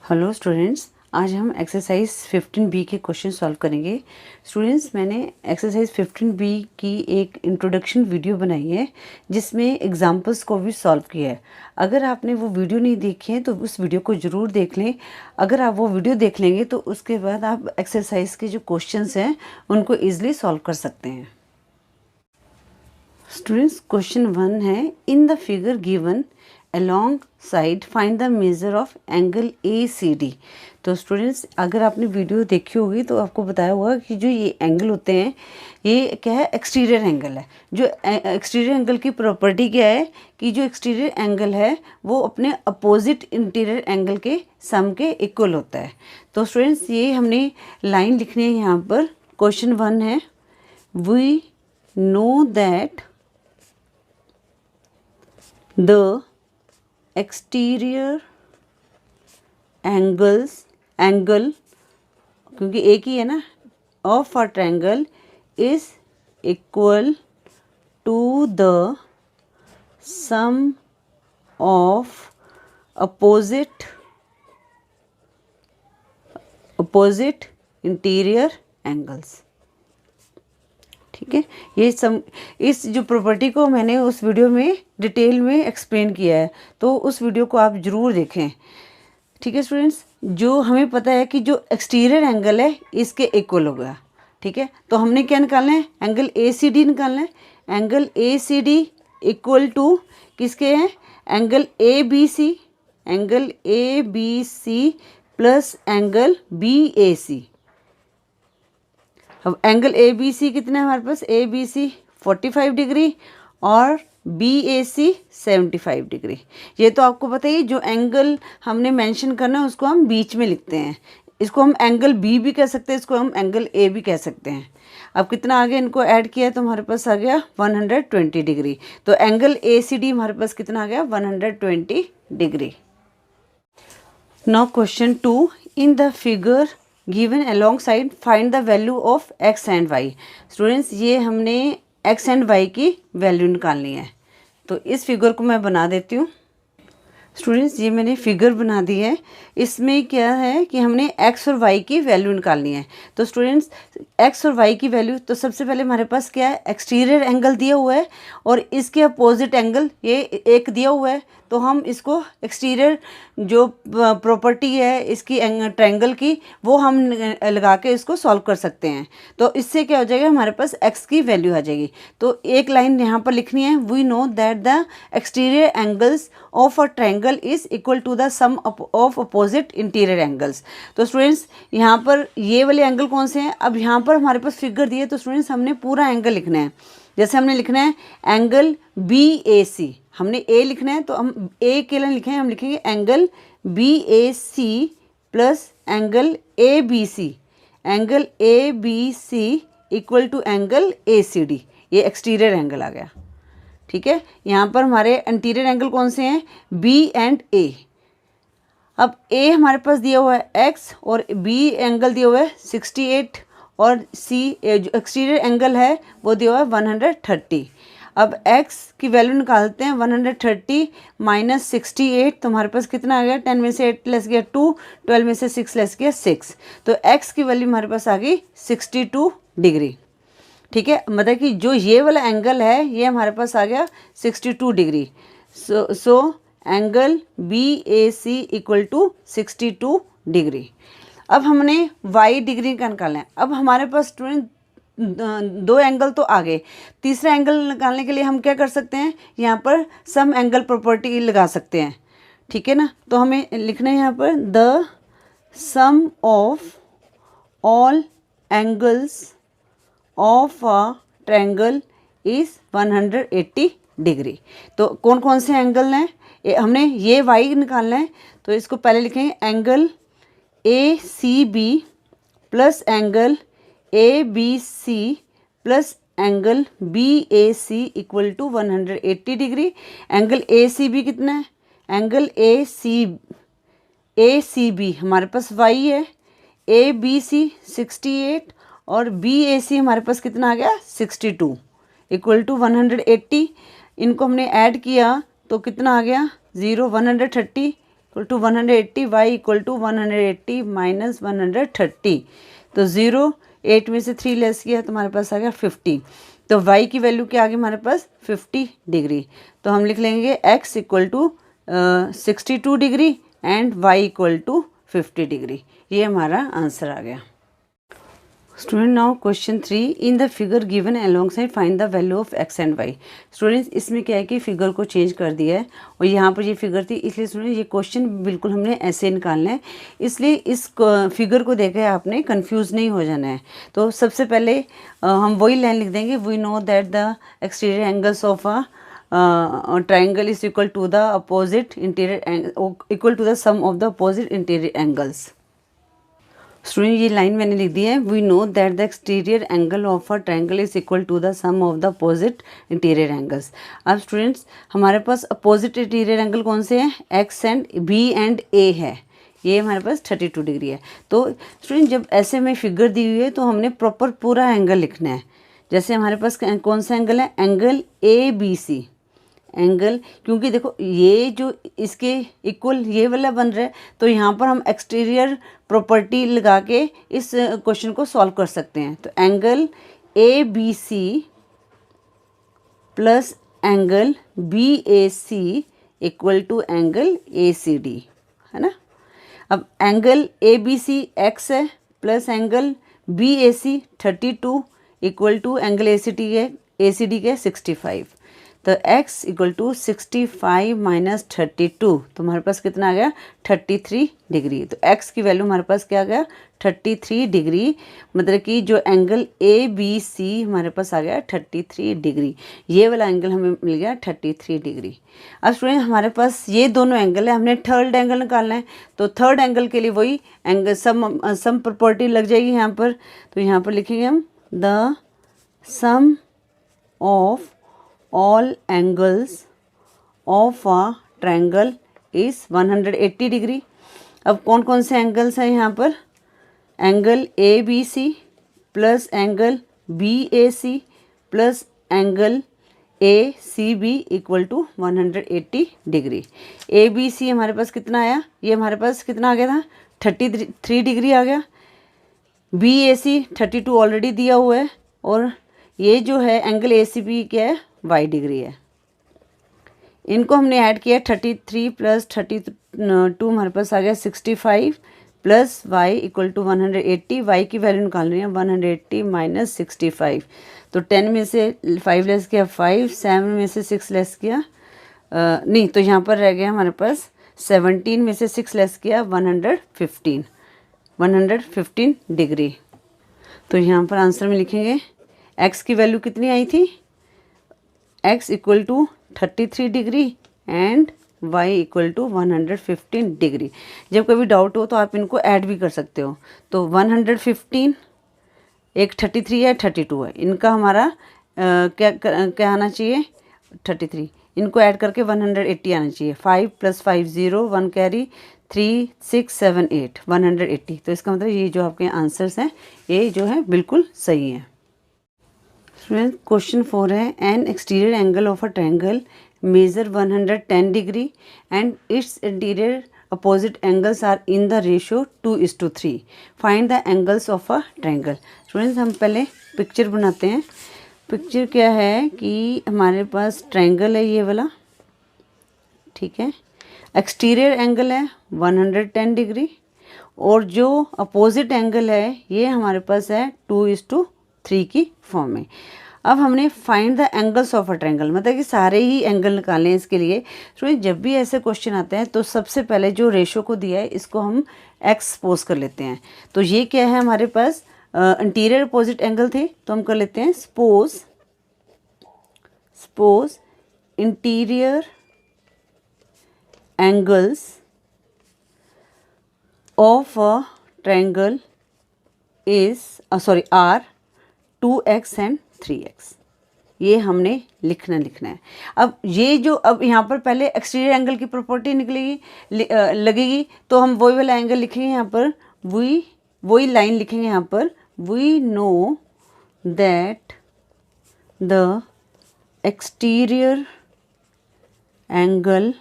Hello students, आज हम exercise 15B के क्वेश्चन सॉल्व करेंगे। स्टूडेंट्स, मैंने एक्सरसाइज 15B की एक इंट्रोडक्शन वीडियो बनाई है जिसमें एग्जांपल्स को भी सॉल्व किया है। अगर आपने वो वीडियो नहीं देखी है तो उस वीडियो को ज़रूर देख लें। अगर आप वो वीडियो देख लेंगे तो उसके बाद आप एक्सरसाइज के जो क्वेश्चंस हैं उनको ईजिली सॉल्व कर सकते हैं। स्टूडेंट्स, क्वेश्चन 1 है, in the figure given along side find the measure of angle ACD। तो स्टूडेंट्स, अगर आपने वीडियो देखी होगी तो आपको बताया होगा कि जो ये एंगल होते हैं ये क्या है, एक्सटीरियर एंगल है। जो एक्सटीरियर एंगल की प्रॉपर्टी क्या है कि जो एक्सटीरियर एंगल है वो अपने अपोजिट इंटीरियर एंगल के सम के इक्वल होता है। तो स्टूडेंट्स, ये हमने लाइन लिखनी है यहाँ पर। क्वेश्चन 1 है, we know that the exterior angle क्योंकि एक ही है ना, of a triangle is equal to the sum of opposite interior angles। ठीक है, ये इस जो प्रॉपर्टी को मैंने उस वीडियो में डिटेल में एक्सप्लेन किया है, तो उस वीडियो को आप ज़रूर देखें। ठीक है स्टूडेंट्स, जो हमें पता है कि जो एक्सटीरियर एंगल है इसके इक्वल होगा। ठीक है, तो हमने क्या निकालना है, एंगल ACD निकालना है। एंगल ACD इक्वल टू किसके हैं, angle ABC plus angle BAC। अब एंगल ABC कितना है हमारे पास, ABC 45 डिग्री और BAC 75 डिग्री। ये तो आपको पता ही, जो एंगल हमने मेंशन करना है उसको हम बीच में लिखते हैं। इसको हम एंगल B भी कह सकते हैं, इसको हम एंगल A भी कह सकते हैं। अब कितना आगे इनको ऐड किया तो हमारे पास आ गया 120 डिग्री। तो एंगल ACD हमारे पास कितना आ गया, 120 degree. Now question 2, in the figure given along side find the value of x and y। Students, ये हमने x एंड y की वैल्यू निकालनी है। तो इस फिगर को मैं बना देती हूँ। स्टूडेंट्स, ये मैंने फिगर बना दी है। इसमें क्या है कि हमने x और y की वैल्यू निकालनी है। तो स्टूडेंट्स, x और y की वैल्यू, तो सबसे पहले हमारे पास क्या है, एक्सटीरियर एंगल दिया हुआ है और इसके अपोजिट एंगल ये एक दिया हुआ है। तो हम इसको एक्सटीरियर जो प्रॉपर्टी है इसकी ट्रायंगल की, वो हम लगा के इसको सॉल्व कर सकते हैं। तो इससे क्या हो जाएगा, हमारे पास x की वैल्यू आ जाएगी। तो एक लाइन यहाँ पर लिखनी है, we know that the exterior angles of a triangle is equal to the sum of opposite interior angles. तो स्टूडेंट्स, यहाँ पर ये वाले एंगल कौन से हैं, अब यहाँ पर हमारे पास फिगर दी है। तो स्टूडेंट्स, हमने पूरा एंगल लिखना है। जैसे हमने लिखना है एंगल BAC, हमने A लिखना है तो हम A के लिए लिखें, हम लिखेंगे angle BAC plus angle ABC equal to angle ACD। ये एक्सटीरियर एंगल आ गया। ठीक है, यहाँ पर हमारे इंटीरियर एंगल कौन से हैं, B एंड A। अब A हमारे पास दिया हुआ है x और B एंगल दिया हुआ है 68 और C जो एक्सटीरियर एंगल है वो दिया हुआ है 130। अब x की वैल्यू निकालते हैं, 130 माइनस 68, तो हमारे पास कितना आ गया, 10 में से 8 लेस गया 2, 12 में से 6 लेस गया 6। तो x की वैल्यू हमारे पास आ गई 62 डिग्री। ठीक है, मतलब कि जो ये वाला एंगल है ये हमारे पास आ गया 62 degree. So angle BAC equal to 62 degree. अब हमने y डिग्री का निकालना है। अब हमारे पास स्टूडेंट दो एंगल तो आ गए, तीसरा एंगल निकालने के लिए हम क्या कर सकते हैं, यहाँ पर सम एंगल प्रॉपर्टी लगा सकते हैं। ठीक है ना, तो हमें लिखना है यहाँ पर the sum of all angles of a triangle is 180 degree. तो कौन कौन से एंगल हैं, हमने ये y निकालना है। तो इसको पहले लिखेंगे angle ACB plus angle ABC plus angle BAC equal to 180 degree. Angle ACB कितना है, एंगल ACB हमारे पास y है, ABC 68 और BAC हमारे पास कितना आ गया 62 इक्वल टू 180। इनको हमने ऐड किया तो कितना आ गया 0, 130 equal to 180, y equal to 180 minus 130, तो 0, 8 में से 3 लेस किया तो हमारे पास आ गया 50। तो y की वैल्यू क्या आ गई हमारे पास 50 डिग्री। तो हम लिख लेंगे x equal to 62 degree and y equal to 50 degree. ये हमारा आंसर आ गया। Student now question 3, in the figure given alongside find the value of X and Y. Students इसमें क्या है कि फिगर को चेंज कर दिया है और यहाँ पर ये फिगर थी, इसलिए स्टूडेंट ये क्वेश्चन बिल्कुल हमने ऐसे निकालना है, इसलिए इस फिगर को देकर आपने कंफ्यूज नहीं हो जाना है। तो सबसे पहले हम वही लाइन लिख देंगे, we know that the exterior angles of a triangle is equal to the opposite interior equal to the sum of the opposite interior angles। Student ये लाइन मैंने लिख दी है, we know that the exterior angle of a triangle is equal to the sum of the opposite interior angles. अब students हमारे पास opposite interior angle कौन से हैं, X and B and A है, ये हमारे पास 32 डिग्री है। तो स्टूडेंट जब ऐसे में फिगर दी हुई है तो हमने प्रॉपर पूरा एंगल लिखना है। जैसे हमारे पास कौन सा एंगल है, angle A B C angle, क्योंकि देखो ये जो इसके इक्वल ये वाला बन रहा है, तो यहाँ पर हम एक्सटीरियर प्रॉपर्टी लगा के इस क्वेश्चन को सॉल्व कर सकते हैं। तो angle A B C plus angle B A C equal to angle A C D, है ना। अब angle A B C X है plus angle B A C 32 equal to angle A C D के 65। तो x equal to 65 minus 32, तो हमारे पास कितना आ गया 33 डिग्री। तो x की वैल्यू हमारे पास क्या आ गया 33 डिग्री, मतलब कि जो एंगल ए बी सी हमारे पास आ गया 33 डिग्री, ये वाला एंगल हमें मिल गया 33 डिग्री। अब स्टूडेंट हमारे पास ये दोनों एंगल है, हमने थर्ड एंगल निकालना है, तो थर्ड एंगल के लिए वही एंगल सम प्रॉपर्टी लग जाएगी यहाँ पर। तो यहाँ पर लिखेंगे हम the sum of all angles of a triangle is 180 degree. अब कौन कौन से एंगल्स हैं यहाँ पर, angle A B C plus angle B A C plus angle A C B equal to 180 degree. A B C हमारे पास कितना आया, ये हमारे पास कितना आ गया था 33 डिग्री आ गया। बी ए सी 32 ऑलरेडी दिया हुआ है, और ये जो है एंगल ए सी बी क्या है वाई डिग्री है। इनको हमने ऐड किया 33 प्लस 32 हमारे पास आ गया 65 plus Y equal to 180। Y की वैल्यू निकालनी है 180 माइनस 65। तो 10 में से 5 लेस किया 5, 7 में से 6 लेस किया नहीं, तो यहाँ पर रह गया हमारे पास 17 में से 6 लेस किया 115 डिग्री। तो यहाँ पर आंसर में लिखेंगे x की वैल्यू कितनी आई थी, x equal to 33 degree and y equal to 115 degree. जब कभी डाउट हो तो आप इनको ऐड भी कर सकते हो। तो 115, एक 33 है 32 है, इनका हमारा क्या आना चाहिए 33, इनको ऐड करके 180 आना चाहिए। 5 प्लस 5 0, 1 कैरी 3 6 7 8 180। तो इसका मतलब ये जो आपके आंसर्स हैं ये जो है बिल्कुल सही है। स्टूडेंट क्वेश्चन 4 है, an exterior angle of a triangle measure 110 degree and its interior opposite angles are in the ratio 2:3, find the angles of a triangle. Students हम पहले पिक्चर बनाते हैं। पिक्चर क्या है कि हमारे पास ट्रायंगल है ये वाला, ठीक है, एक्सटीरियर एंगल है 110 डिग्री, और जो अपोजिट एंगल है ये हमारे पास है 2:3 की फॉर्म में। अब हमने find the angles of a triangle, मतलब कि सारे ही एंगल निकालने हैं इसके लिए। स्टूडेंट जब भी ऐसे क्वेश्चन आते हैं तो सबसे पहले जो रेशो को दिया है इसको हम एक्स सपोज कर लेते हैं। तो ये क्या है हमारे पास इंटीरियर अपोजिट एंगल थे, तो हम कर लेते हैं suppose interior angles of a triangle are 2x and 3x। ये हमने लिखना है। अब ये जो अब यहाँ पर पहले एक्सटीरियर एंगल की प्रॉपर्टी लगेगी, तो हम वही वाला एंगल लिखेंगे यहाँ पर, वही लाइन लिखेंगे यहाँ पर, we know that the exterior angle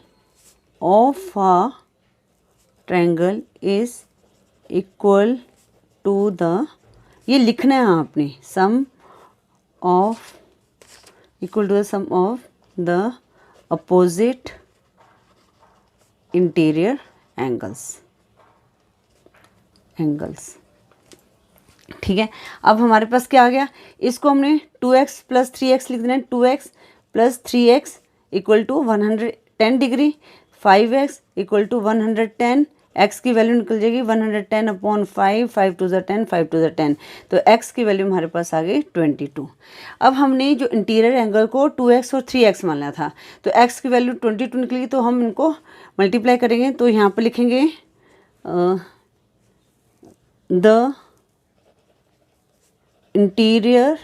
of a triangle is equal to the, ये लिखना है आपने, sum of, equal to the sum of the opposite interior angles. ठीक है, अब हमारे पास क्या आ गया, इसको हमने 2x प्लस 3x लिख देना है। 2x plus 3x equal to 110 degree, 5x equal to 110, x की वैल्यू निकल जाएगी 110 अपॉन 5, 5 टू ज़ 10, 5 टू ज़ 10, तो x की वैल्यू हमारे पास आ गई 22। अब हमने जो इंटीरियर एंगल को 2x और 3x मान लिया था, तो x की वैल्यू 22 निकलेगी, तो हम इनको मल्टीप्लाई करेंगे, तो यहाँ पर लिखेंगे the interior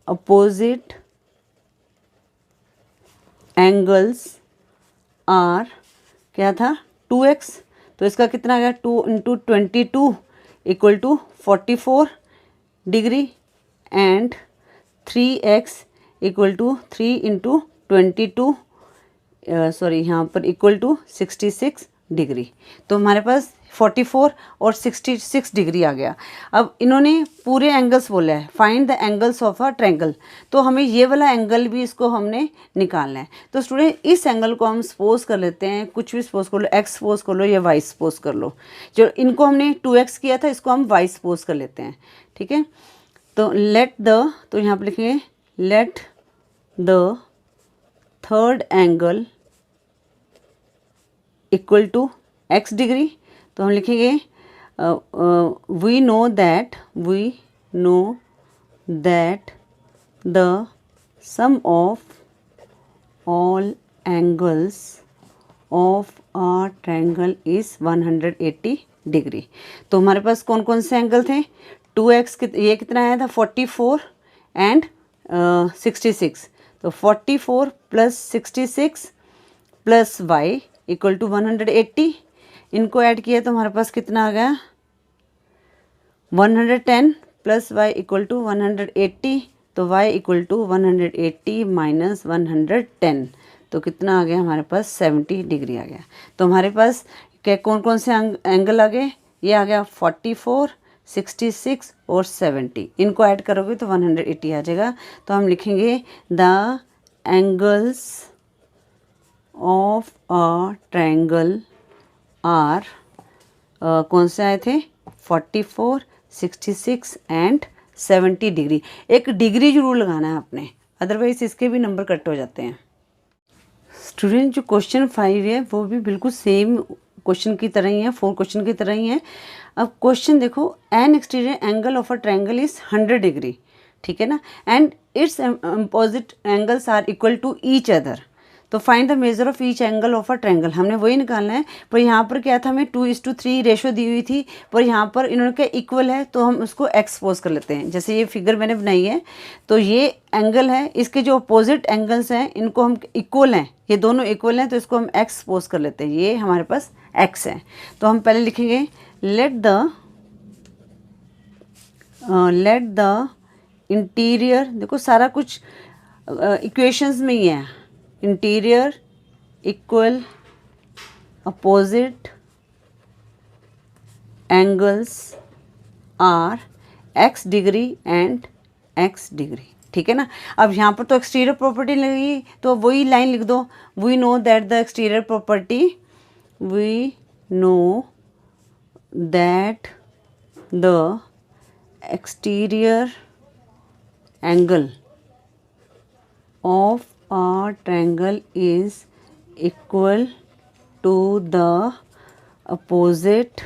opposite angles are, क्या था 2x, तो इसका कितना आ गया 2 into 22 equal to 44 degree, and 3x equal to 3 into 22, sorry यहाँ पर इक्वल टू 66 डिग्री। तो हमारे पास 44 और 66 डिग्री आ गया। अब इन्होंने पूरे एंगल्स बोला है, find the angles of a triangle, तो हमें ये वाला एंगल भी इसको हमने निकालना है। तो स्टूडेंट इस एंगल को हम सपोज कर लेते हैं, कुछ भी सपोज कर लो, x सपोज कर लो या y सपोज कर लो। जो इनको हमने 2x किया था, इसको हम y सपोज कर लेते हैं। ठीक है, तो लेट द, तो यहाँ पर लिखेंगे let the third angle equal to x degree, तो हम लिखेंगे we know that the sum of all angles of a triangle is 180 degree. तो हमारे पास कौन कौन से एंगल थे, 2x ये कितना आया था 44 एंड 66, तो 44 प्लस 66 प्लस y इक्वल टू 180, इनको ऐड किया तो हमारे पास कितना आ गया 110 प्लस y इक्वल टू 180, तो y इक्वल टू 180 माइनस 110, तो कितना आ गया हमारे पास 70 डिग्री आ गया। तो हमारे पास क्या कौन कौन से एंगल आ गए, ये आ गया 44, 66 और 70, इनको ऐड करोगे तो 180 आ जाएगा। तो हम लिखेंगे the angles of a triangle are, कौन से आए थे 44, 66 एंड 70 डिग्री। एक डिग्री जरूर लगाना है आपने, अदरवाइज इसके भी नंबर कट हो जाते हैं। स्टूडेंट जो क्वेश्चन 5 है वो भी बिल्कुल सेम क्वेश्चन की तरह ही है, 4 क्वेश्चन की तरह ही है। अब क्वेश्चन देखो, an exterior angle of a triangle is 100 degree, ठीक है ना, and its opposite angles are equal to each other, तो find the measure of each angle of a triangle, हमने वही निकालना है। पर यहाँ पर क्या था, हमें 2:3 रेशो दी हुई थी, पर यहाँ पर इन्होंने क्या इक्वल है, तो हम उसको एक्सपोज कर लेते हैं। जैसे ये फिगर मैंने बनाई है, तो ये एंगल है, इसके जो अपोजिट एंगल्स हैं इनको हम इक्वल हैं, ये दोनों इक्वल हैं, तो इसको हम एक्सपोज कर लेते हैं। ये हमारे पास एक्स है, तो हम पहले लिखेंगे लेट द इंटीरियर, देखो सारा कुछ इक्वेशंस में ही है, interior equal opposite angles are x degree and x degree, ठीक है ना। अब यहाँ पर तो एक्सटीरियर प्रॉपर्टी लगी, तो वही लाइन लिख दो, we know that the exterior property, we know that the exterior angle of a triangle is equal to the opposite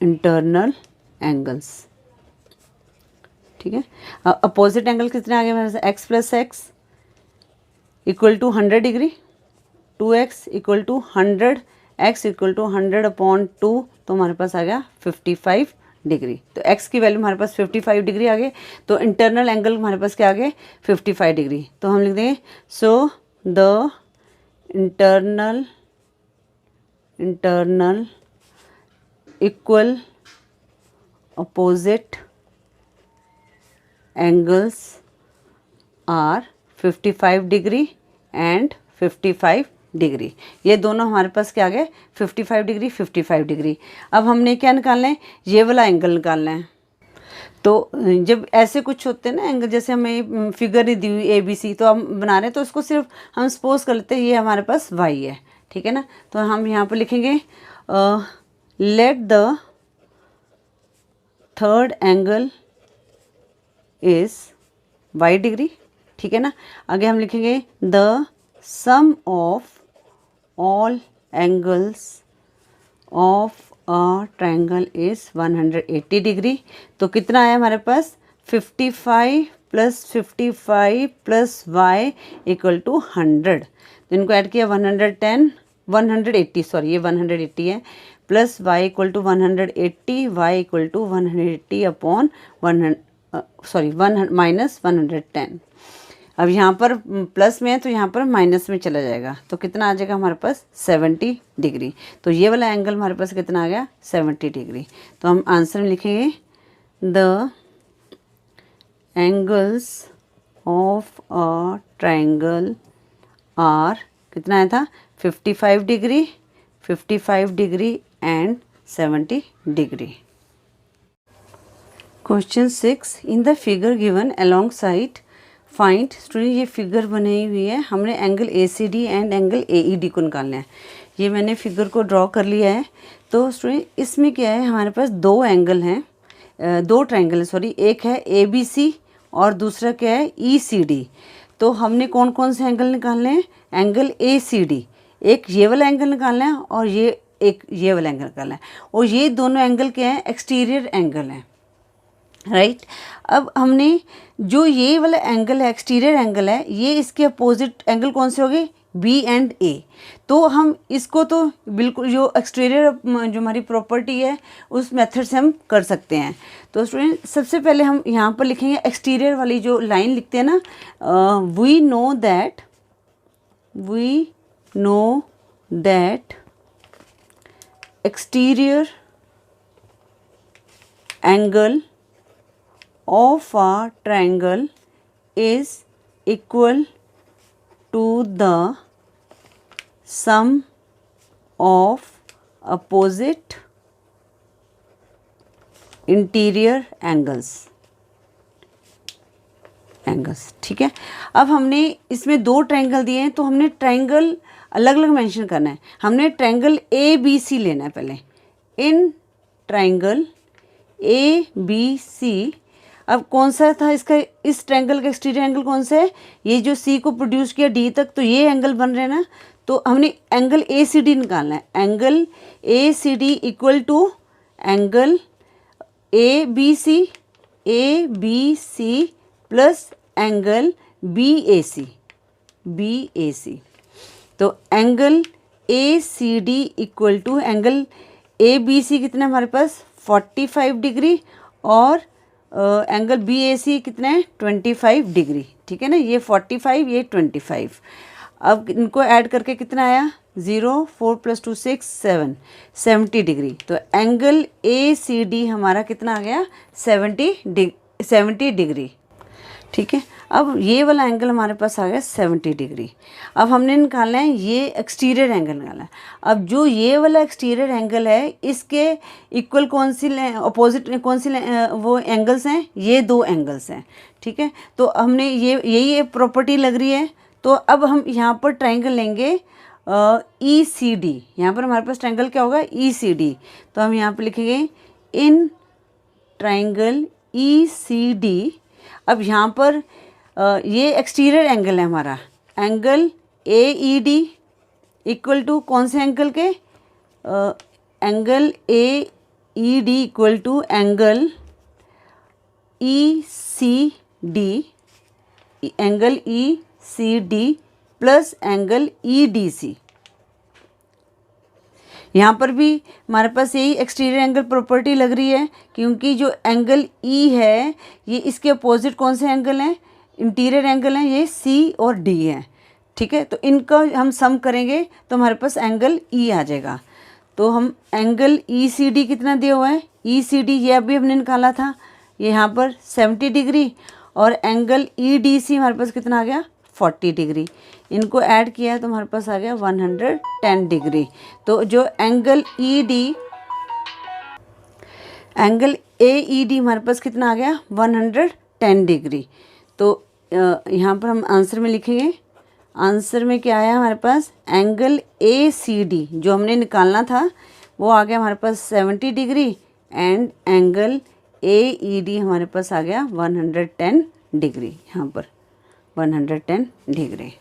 internal angles, ठीक है। अपोजिट एंगल कितने आ गए मेरे से, x plus x equal to 100 degree, 2x equal to 100, x equal to 100 upon 2, तो हमारे पास आ गया 55 डिग्री। तो x की वैल्यू हमारे पास 55 डिग्री आ गए, तो इंटरनल एंगल हमारे पास क्या आ गए 55 डिग्री। तो हम लिख देंगे so the internal equal opposite angles are 55 degree and 55 degree. ये दोनों हमारे पास क्या आ गए 55 डिग्री 55 डिग्री। अब हमने क्या निकालना है, ये वाला एंगल निकालना है। तो जब ऐसे कुछ होते हैं ना एंगल, जैसे हमें फिगर नहीं दी हुई ABC तो हम बना रहे हैं, तो उसको सिर्फ हम सपोज कर लेते हैं ये हमारे पास Y है, ठीक है ना। तो हम यहाँ पर लिखेंगे let the third angle is Y degree, ठीक है ना। आगे हम लिखेंगे the sum of all angles of a triangle is 180 degree. तो कितना आया हमारे पास 55 + 55 + y = 100। तो इनको ऐड किया 180, सॉरी ये 180 है, प्लस y = 180, y = 180 अपॉन -110। अब यहाँ पर प्लस में है तो यहाँ पर माइनस में चला जाएगा, तो कितना आ जाएगा हमारे पास 70 डिग्री। तो ये वाला एंगल हमारे पास कितना आ गया 70 डिग्री। तो हम आंसर में लिखेंगे the angles of a triangle are, कितना आया था 55 degree 55 degree and 70 degree. Question 6 in the figure given alongside find. Student ये फिगर बनी हुई है, हमने angle ACD and angle AED को निकालना है। ये मैंने फिगर को ड्रॉ कर लिया है। तो स्टूडेंट इसमें क्या है, हमारे पास दो एंगल हैं, दो ट्रायंगल है, सॉरी, एक है ABC और दूसरा क्या है ECD। तो हमने कौन कौन से एंगल निकालने हैं, एंगल ACD, एक ये वाला एंगल निकालना है और एक ये वाला एंगल निकालना है। और ये दोनों एंगल क्या हैं, एक्सटीरियर एंगल हैं, राइट। अब हमने जो ये वाला एंगल है, एक्सटीरियर एंगल है, ये इसके अपोजिट एंगल कौन से हो गए B एंड A। तो हम इसको तो बिल्कुल जो एक्सटीरियर जो हमारी प्रॉपर्टी है उस मेथड से हम कर सकते हैं। तो स्टूडेंट सबसे पहले हम यहाँ पर लिखेंगे एक्सटीरियर वाली जो लाइन लिखते हैं ना, we know that exterior angle of a triangle is equal to the sum of opposite interior angles, ठीक है। अब हमने इसमें दो ट्रायंगल दिए हैं, तो हमने ट्रायंगल अलग अलग मेंशन करना है। हमने ट्रायंगल ABC लेना है पहले, इन ट्रायंगल ABC। अब कौन सा था इसका, इस ट्रायंगल का एक्सटीरियर एंगल कौन सा है, ये जो C को प्रोड्यूस किया D तक, तो ये एंगल बन रहे हैं ना। तो हमने एंगल ACD निकालना है, angle ACD equal to angle ABC plus angle BAC। तो angle ACD equal to angle ABC कितना है हमारे पास 45 डिग्री और एंगल BAC कितना है 25 डिग्री, ठीक है ना। ये 45, ये 25। अब इनको ऐड करके कितना आया 0, 4 + 2 6 7 70 डिग्री। तो एंगल ACD हमारा कितना आ गया 70 डिग्री, ठीक है। अब ये वाला एंगल हमारे पास आ गया 70 डिग्री। अब हमने निकालना है ये एक्सटीरियर एंगल निकालना है। अब जो ये वाला एक्सटीरियर एंगल है इसके इक्वल कौन सी अपोजिट कौन सी वो एंगल्स हैं, ये दो एंगल्स हैं, ठीक है। तो हमने यही प्रॉपर्टी लग रही है। तो अब हम यहाँ पर ट्रायंगल लेंगे ECD। यहाँ पर हमारे पास ट्रायंगल क्या होगा ECD। तो हम यहाँ पर लिखेंगे इन ट्रायंगल ECD। अब यहाँ पर ये एक्सटीरियर एंगल है हमारा, एंगल AED इक्वल टू कौन से एंगल के, angle AED equal to angle ECD plus angle EDC। यहाँ पर भी हमारे पास यही एक्सटीरियर एंगल प्रॉपर्टी लग रही है, क्योंकि जो एंगल E है ये इसके अपोजिट कौन से एंगल हैं, इंटीरियर एंगल हैं, ये C और D हैं, ठीक है। तो इनका हम सम करेंगे तो हमारे पास एंगल E आ जाएगा। तो हम एंगल ECD कितना दिया हुआ है, ECD ये अभी हमने निकाला था, ये यहाँ पर 70 डिग्री और एंगल EDC हमारे पास कितना आ गया 40 डिग्री, इनको ऐड किया तो हमारे पास आ गया 110 डिग्री। तो जो एंगल AED हमारे पास कितना आ गया 110 डिग्री। तो यहाँ पर हम आंसर में लिखेंगे, आंसर में क्या आया हमारे पास, एंगल ACD जो हमने निकालना था वो आ गया हमारे पास 70 डिग्री एंड एंगल AED हमारे पास आ गया 110 डिग्री, यहाँ पर 110 degree.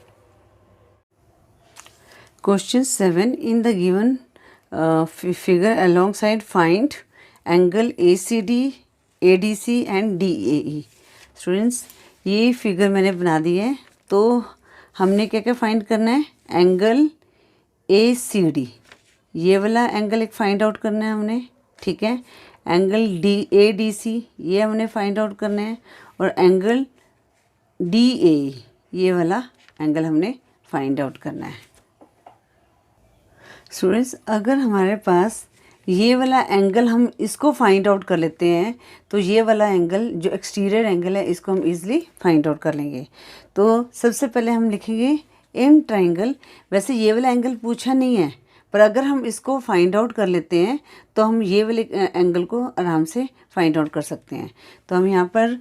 Question 7, in the given figure along side find angle ACD, ADC and DAE। Students ये फिगर मैंने बना दी है, तो हमने क्या क्या फाइंड करना है, एंगल ACD ये वाला एंगल एक फाइंड आउट करना है हमने, ठीक है, एंगल ADC ये हमने फाइंड आउट करना है, और एंगल DAE ये वाला एंगल हमने फाइंड आउट करना है। स्टूडेंट्स अगर हमारे पास ये वाला एंगल हम इसको फाइंड आउट कर लेते हैं तो ये वाला एंगल जो एक्सटीरियर एंगल है इसको हम इजीली फाइंड आउट कर लेंगे। तो सबसे पहले हम लिखेंगे इन ट्राइंगल, वैसे ये वाला एंगल पूछा नहीं है पर अगर हम इसको फाइंड आउट कर लेते हैं तो हम ये वाले एंगल को आराम से फाइंड आउट कर सकते हैं। तो हम यहाँ पर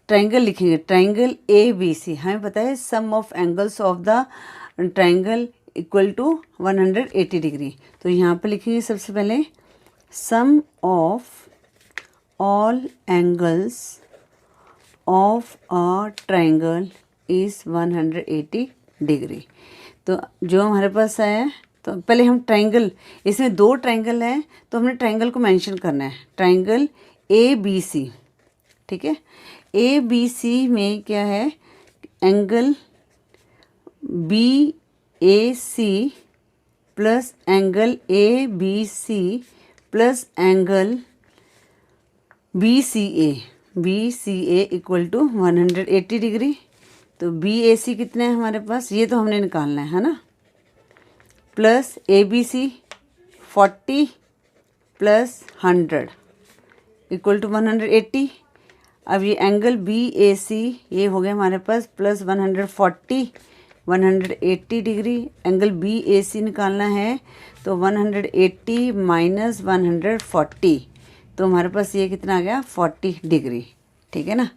ट्राइंगल लिखेंगे, ट्राइंगल ABC, हमें पता है sum of angles of the triangle equal to 180 degree. तो यहाँ पर लिखेंगे सबसे पहले sum of all angles of a triangle is 180 degree. तो जो हमारे पास है, तो पहले हम ट्राइंगल, इसमें 2 ट्राइंगल हैं तो हमने ट्राइंगल को मेंशन करना है, ट्राइंगल ABC, ठीक है। ABC में क्या है, angle BAC plus angle ABC plus angle BCA equal to 180 degree. तो BAC कितना है हमारे पास, ये तो हमने निकालना है ना, plus ABC 40 plus 100 equal to 180। अब ये एंगल BAC ये हो गया हमारे पास प्लस 180 डिग्री, एंगल BAC निकालना है तो 180 माइनस 140, तो हमारे पास ये कितना आ गया 40 डिग्री, ठीक है ना।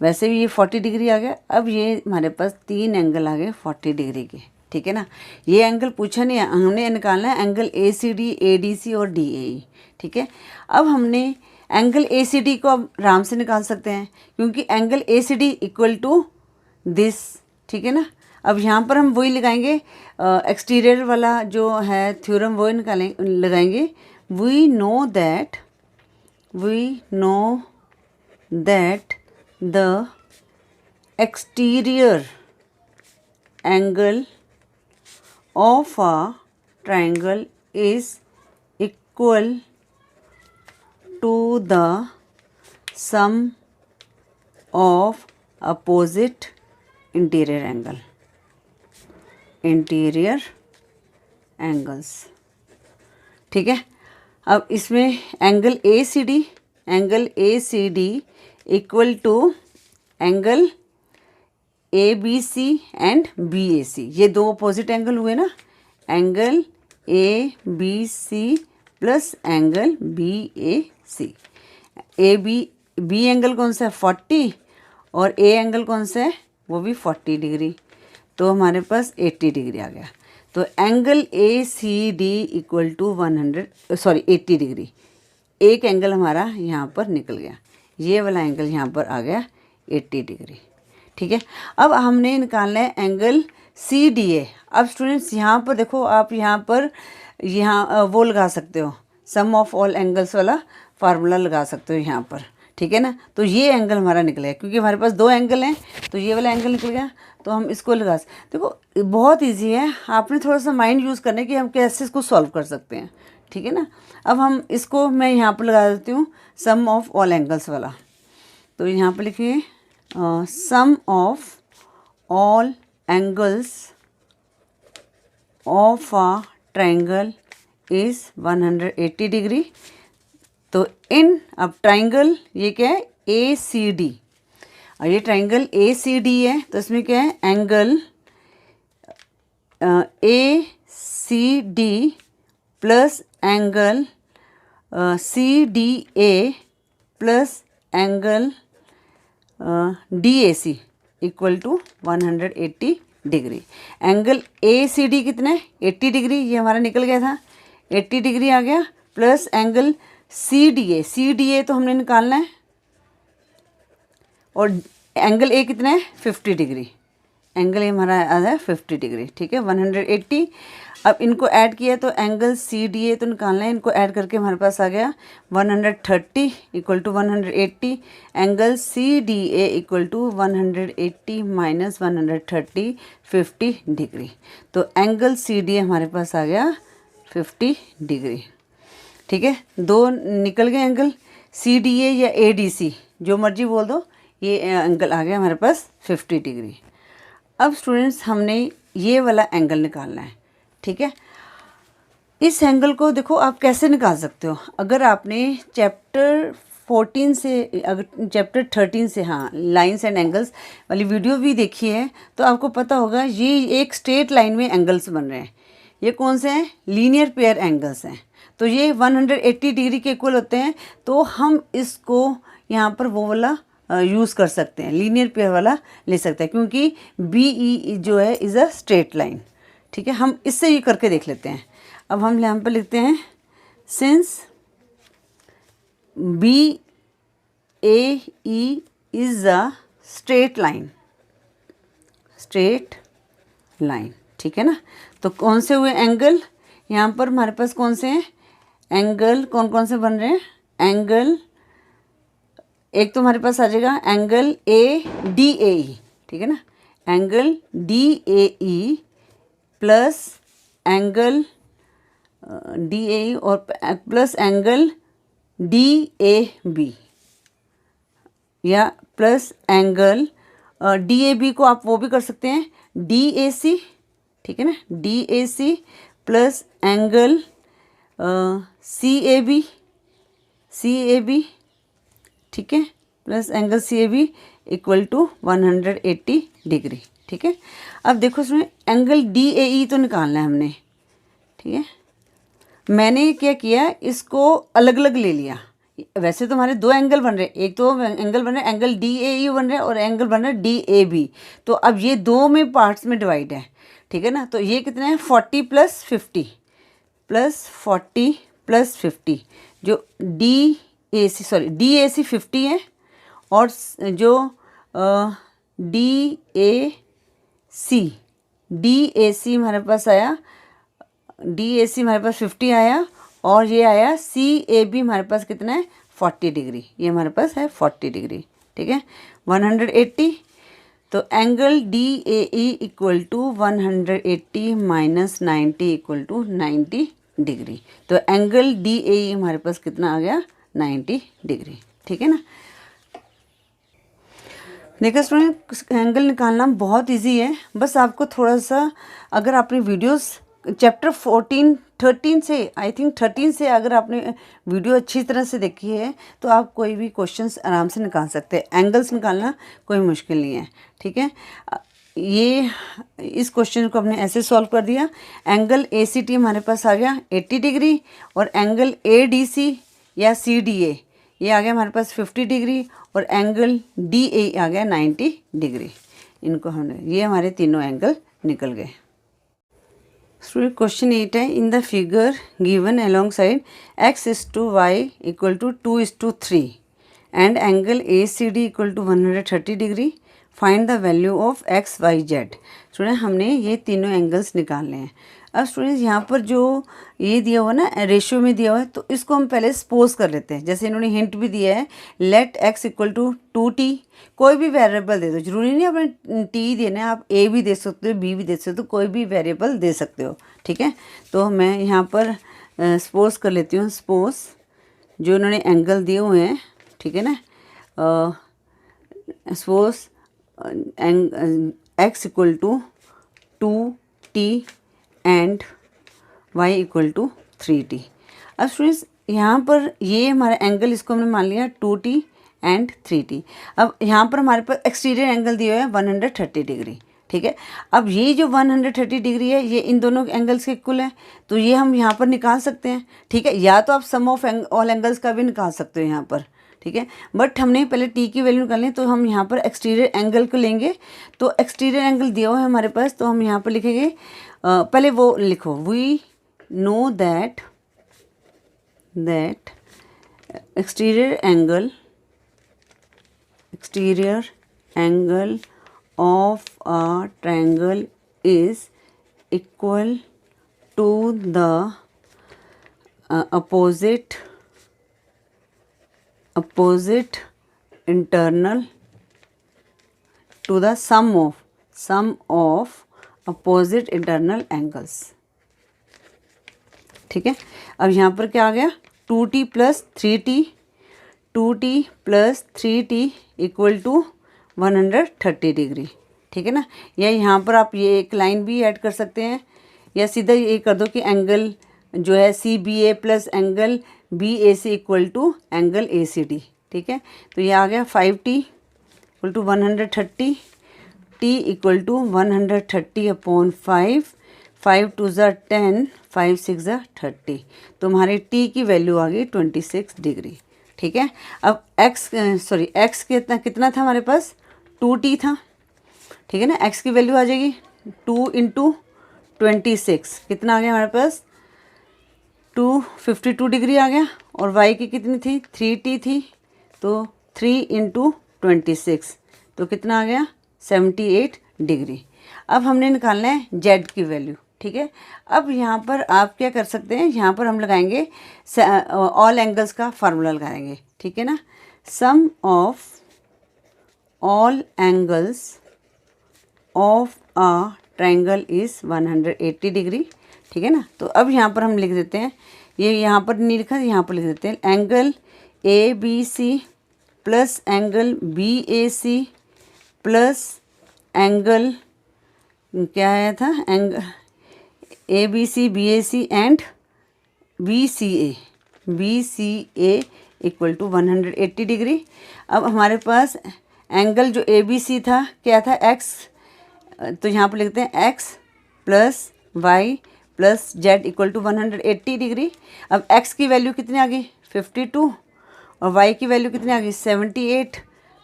वैसे भी ये 40 डिग्री आ गया। अब ये हमारे पास 3 एंगल आ गए 40 डिग्री के, ठीक है ना। ये एंगल पूछा नहीं है, हमने निकालना है एंगल ACD, ADC और DAE, ठीक है। अब हमने एंगल ACD को अब आराम से निकाल सकते हैं क्योंकि angle ACD equal to this, ठीक है ना। अब यहाँ पर हम वही लगाएंगे, एक्सटीरियर वाला जो है थ्योरम वही लगाएंगे। We know that the exterior angle of a triangle is equal to the sum of opposite interior angles, ठीक है। अब इसमें angle ACD equal to angle ABC and BAC, ये 2 अपोजिट एंगल हुए ना, angle ABC plus angle BAC। B angle कौन सा है 40 और A एंगल कौन सा है वो भी 40 डिग्री, तो हमारे पास 80 डिग्री आ गया। तो angle ACD equal to 80 degree, एक एंगल हमारा यहाँ पर निकल गया, ये वाला एंगल यहाँ पर आ गया 80 डिग्री, ठीक है। अब हमने निकालना है एंगल CDA। अब स्टूडेंट्स यहाँ पर देखो, आप यहाँ वो लगा सकते हो, सम ऑफ ऑल एंगल्स वाला फार्मूला लगा सकते हो यहाँ पर, ठीक है ना। तो ये एंगल हमारा निकल गया क्योंकि हमारे पास 2 एंगल हैं, तो ये वाला एंगल निकल गया, तो हम इसको लगा देखो बहुत इजी है, आपने थोड़ा सा माइंड यूज़ करना है कि हम कैसे इसको सॉल्व कर सकते हैं, ठीक है ना। अब हम इसको मैं यहाँ पर लगा देती हूँ सम ऑफ ऑल एंगल्स वाला। तो यहाँ पर लिखिए sum of all angles of a triangle is 180 degree. तो इन अब ट्राइंगल ये क्या है ACD। और ये ट्राइंगल ए सी डी है, तो इसमें क्या है, angle A C D plus angle C D A plus angle D A C equal to 180 degree. Angle A C D कितना है, 80 डिग्री, ये हमारा निकल गया था, 80 डिग्री आ गया, plus angle C D A तो हमने निकालना है, और एंगल ए कितना है, 50 डिग्री, एंगल ए हमारा आ है 50 डिग्री, ठीक है, 180। अब इनको ऐड किया तो एंगल सी डी ए तो निकालना है, इनको ऐड करके हमारे पास आ गया 130 equal to 180, angle C D A equal to 180 minus 130 50 degree. तो एंगल सी डी ए हमारे पास आ गया 50 डिग्री, ठीक है। दो निकल गए एंगल, सी डी ए या ए डी सी जो मर्जी बोल दो, ये एंगल आ गया हमारे पास 50 डिग्री। अब स्टूडेंट्स हमने ये वाला एंगल निकालना है, ठीक है। इस एंगल को देखो आप कैसे निकाल सकते हो, अगर आपने चैप्टर 14 से, अगर चैप्टर 13 से, हाँ, लाइंस एंड एंगल्स वाली वीडियो भी देखी है तो आपको पता होगा ये एक स्ट्रेट लाइन में एंगल्स बन रहे हैं। ये कौन से हैं, लीनियर पेयर एंगल्स हैं, तो ये 180 डिग्री के इक्वल होते हैं। तो हम इसको यहाँ पर वो वाला यूज़ कर सकते हैं, लीनियर पेयर वाला ले सकते हैं, क्योंकि बी ई जो है इज़ अ स्ट्रेट लाइन, ठीक है। हम इससे ये करके देख लेते हैं। अब हम यहाँ पर लिखते हैं, since B A E is a straight line, ठीक है ना। तो कौन से हुए एंगल, यहाँ पर हमारे पास कौन से हैं एंगल, कौन कौन से बन रहे हैं, एंगल एक तो हमारे पास आ जाएगा एंगल ए डी ए ई, ठीक है ना, angle D A E plus angle D A E और plus angle D A B, या plus angle D A B को आप वो भी कर सकते हैं डी ए सी, ठीक है ना, D A C plus angle C A B, ठीक है, plus angle C A B equal to 180 degree, ठीक है। अब देखो इसमें एंगल डी ए ई तो निकालना है हमने, ठीक है। मैंने क्या किया, इसको अलग अलग ले लिया। वैसे तो हमारे दो एंगल बन रहे हैं, एक तो एंगल बन रहा है एंगल डी ए ई बन रहा है और एंगल बन रहा है डी ए बी। तो अब ये दो में पार्ट्स में डिवाइड है, ठीक है ना। तो ये कितना है 40 प्लस 50 जो डी ए सी 50 है, और जो डी ए सी हमारे पास आया, डी ए सी हमारे पास 50 आया, और ये आया सी ए बी हमारे पास कितना है 40 डिग्री, ये हमारे पास है 40 डिग्री, ठीक है, 180। तो angle D A E equal to 180 minus 90 equal to 90 degree. तो एंगल डी ए ई हमारे पास कितना आ गया 90 डिग्री, ठीक है ना। देखिए स्टूडेंट, एंगल निकालना बहुत इजी है, बस आपको थोड़ा सा, अगर आपने वीडियोस चैप्टर 13 से, आई थिंक 13 से अगर आपने वीडियो अच्छी तरह से देखी है तो आप कोई भी क्वेश्चंस आराम से निकाल सकते हैं। एंगल्स निकालना कोई मुश्किल नहीं है, ठीक है। ये इस क्वेश्चन को हमने ऐसे सॉल्व कर दिया। एंगल ए सी टी हमारे पास आ गया 80 डिग्री, और एंगल ए डी सी या सी डी ए ये आ गया हमारे पास 50 डिग्री, और एंगल डी ए आ गया 90 डिग्री। इनको हमने, ये हमारे तीनों एंगल निकल गए। स्टूडेंट क्वेश्चन 8 है, in the figure given alongside x/y equal to 2:3 and angle A C D equal to 130 degree, find the value of x, y, z। Student हमने ये तीनों एंगल्स निकालने हैं। अब स्टूडेंट्स यहाँ पर जो ये दिया हुआ ना रेशियो में दिया हुआ है, तो इसको हम पहले सपोज कर लेते हैं। जैसे इन्होंने हिंट भी दिया है, late x equal to 2t, कोई भी वेरिएबल दे दो, जरूरी नहीं आपने t देना है, आप a भी दे सकते हो, b भी दे सकते हो, कोई भी वेरिएबल दे सकते हो, ठीक है। तो मैं यहाँ पर सपोज कर लेती हूँ, सपोज जो इन्होंने एंगल दिए हुए हैं, ठीक है ना, suppose x equal to 2t and y equal to 3t। अब स्टूडेंट्स यहाँ पर ये हमारा एंगल, इसको हमने मान लिया 2t एंड 3t। अब यहाँ पर हमारे पास एक्सटीरियर एंगल दिया है 130 डिग्री, ठीक है। अब ये जो 130 डिग्री है ये इन दोनों एंगल्स के इक्वल है, तो ये हम यहाँ पर निकाल सकते हैं, ठीक है। या तो आप सम ऑफ ऑल एंगल्स का भी निकाल सकते हो यहाँ पर, ठीक है। बट हमने पहले टी की वैल्यू निकालनी है, तो हम यहाँ पर एक्सटीरियर एंगल को लेंगे। तो एक्सटीरियर एंगल दिया हुआ है हमारे पास, तो हम यहाँ पर लिखेंगे, पहले वो लिखो, we know that exterior angle of a triangle is equal to the opposite internal to the sum of opposite internal angles, ठीक है। अब यहाँ पर क्या आ गया, 2t plus 3t equal to 130 degree, ठीक है ना। या यहाँ पर आप ये एक लाइन भी ऐड कर सकते हैं, या सीधा ये कर दो कि एंगल जो है CBA plus angle BAC equal to angle ACD, ठीक है। तो ये आ गया 5t equal to 130, t equal to 130/5, 5 2 ज़ा 10, 5 6 ज़ा 30। तो हमारी t की वैल्यू आ गई 26 डिग्री, ठीक है। अब x कितना था हमारे पास, 2t था, ठीक है ना। x की वैल्यू आ जाएगी 2 × 26, कितना आ गया हमारे पास, 252 डिग्री आ गया। और y की कितनी थी, 3t थी, तो 3 × 26, तो कितना आ गया, 78 डिग्री। अब हमने निकालना है z की वैल्यू, ठीक है। अब यहाँ पर आप क्या कर सकते हैं, यहाँ पर हम लगाएंगे ऑल एंगल्स का फार्मूला लगाएंगे, ठीक है ना। Sum of all angles of a triangle is 180 degree, ठीक है ना। तो अब यहाँ पर हम लिख देते हैं, ये यहाँ पर नहीं लिखा, यहाँ पर लिख देते हैं angle ABC plus angle BAC plus angle क्या आया था, angle ABC BAC and BCA equal to 180 degree. अब हमारे पास एंगल जो ABC था क्या था, x, तो यहाँ पर लिखते हैं x plus y plus z equal to 180 degree. अब x की वैल्यू कितनी आ गई, 52, और y की वैल्यू कितनी आ गई, 78,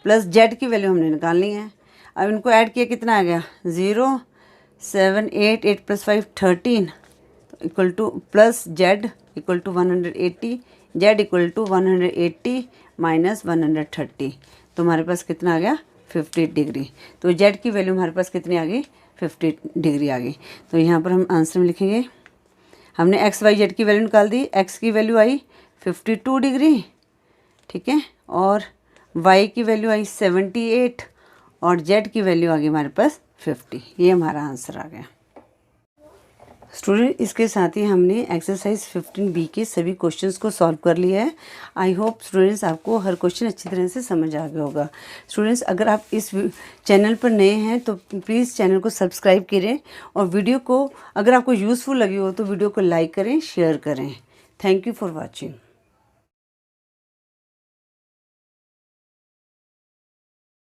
प्लस z की वैल्यू हमने निकालनी है। अब इनको ऐड किया, कितना आ गया, 0 7 8 8 plus 5 13 equal to plus z equal to 180, z equal to 180 minus 130, तो हमारे पास कितना आ गया, 50 डिग्री। तो z की वैल्यू हमारे पास कितनी आ गई, 50 डिग्री आ गई। तो यहाँ पर हम आंसर में लिखेंगे, हमने x y z की वैल्यू निकाल दी, x की वैल्यू आई 52 डिग्री, ठीक है, और y की वैल्यू आई 78, और z की वैल्यू आ गई हमारे पास 50। ये हमारा आंसर आ गया। स्टूडेंट, इसके साथ ही हमने एक्सरसाइज 15B के सभी क्वेश्चंस को सॉल्व कर लिया है। आई होप स्टूडेंट्स आपको हर क्वेश्चन अच्छी तरह से समझ आ गया होगा। स्टूडेंट्स, अगर आप इस चैनल पर नए हैं तो प्लीज़ चैनल को सब्सक्राइब करें, और वीडियो को अगर आपको यूज़फुल लगी हो तो वीडियो को लाइक करें, शेयर करें। Thank you for watching.